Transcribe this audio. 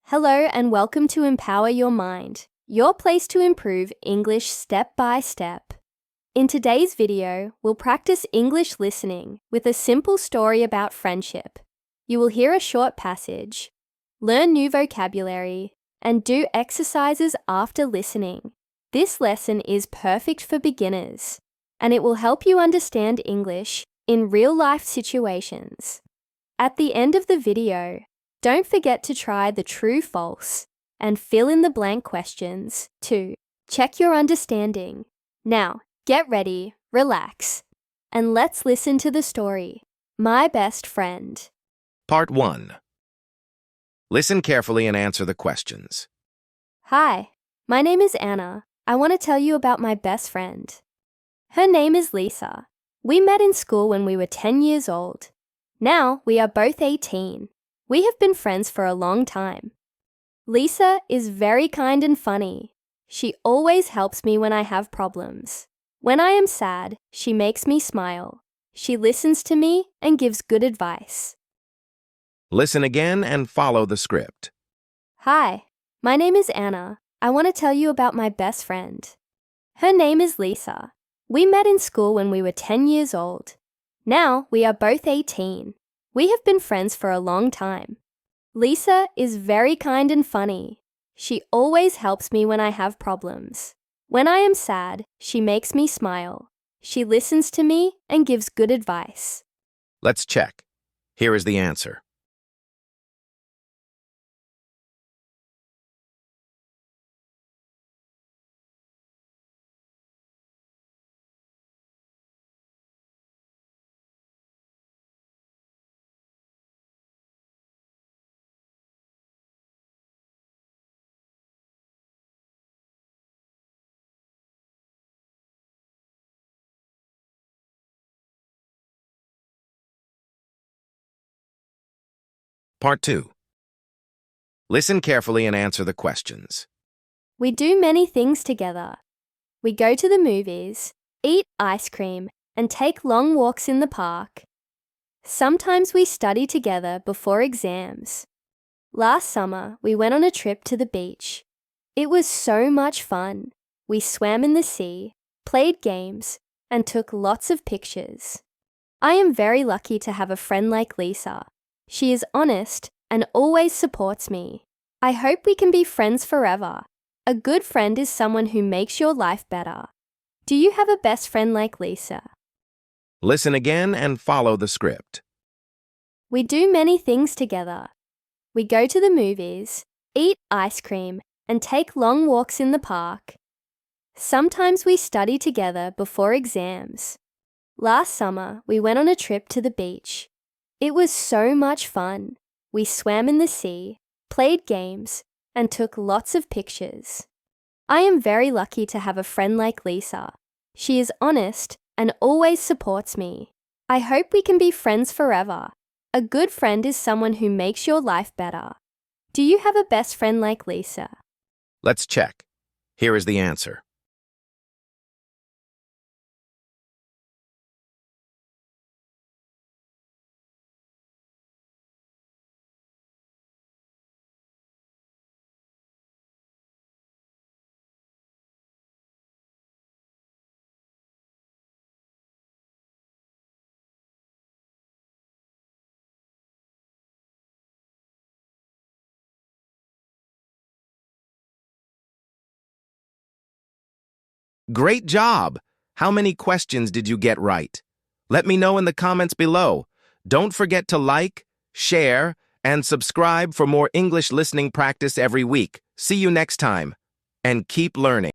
Hello and welcome to Empower Your Mind, your place to improve English step by step. In today's video, we'll practice English listening with a simple story about friendship. You will hear a short passage, learn new vocabulary, and do exercises after listening. This lesson is perfect for beginners, and it will help you understand English in real-life situations. At the end of the video, don't forget to try the true-false and fill in the blank questions to check your understanding. Now, get ready, relax, and let's listen to the story, My Best Friend. Part 1. Listen carefully and answer the questions. Hi, my name is Anna. I want to tell you about my best friend. Her name is Lisa. We met in school when we were 10 years old. Now we are both 18. We have been friends for a long time. Lisa is very kind and funny. She always helps me when I have problems. When I am sad, she makes me smile. She listens to me and gives good advice. Listen again and follow the script. Hi, my name is Anna. I want to tell you about my best friend. Her name is Lisa. We met in school when we were 10 years old. Now we are both 18. We have been friends for a long time. Lisa is very kind and funny. She always helps me when I have problems. When I am sad, she makes me smile. She listens to me and gives good advice. Let's check. Here is the answer. Part 2. Listen carefully and answer the questions. We do many things together. We go to the movies, eat ice cream, and take long walks in the park. Sometimes we study together before exams. Last summer, we went on a trip to the beach. It was so much fun. We swam in the sea, played games, and took lots of pictures. I am very lucky to have a friend like Lisa. She is honest and always supports me. I hope we can be friends forever. A good friend is someone who makes your life better. Do you have a best friend like Lisa? Listen again and follow the script. We do many things together. We go to the movies, eat ice cream, and take long walks in the park. Sometimes we study together before exams. Last summer, we went on a trip to the beach. It was so much fun. We swam in the sea, played games, and took lots of pictures. I am very lucky to have a friend like Lisa. She is honest and always supports me. I hope we can be friends forever. A good friend is someone who makes your life better. Do you have a best friend like Lisa? Let's check. Here is the answer. Great job! How many questions did you get right? Let me know in the comments below. Don't forget to like, share, and subscribe for more English listening practice every week. See you next time, and keep learning.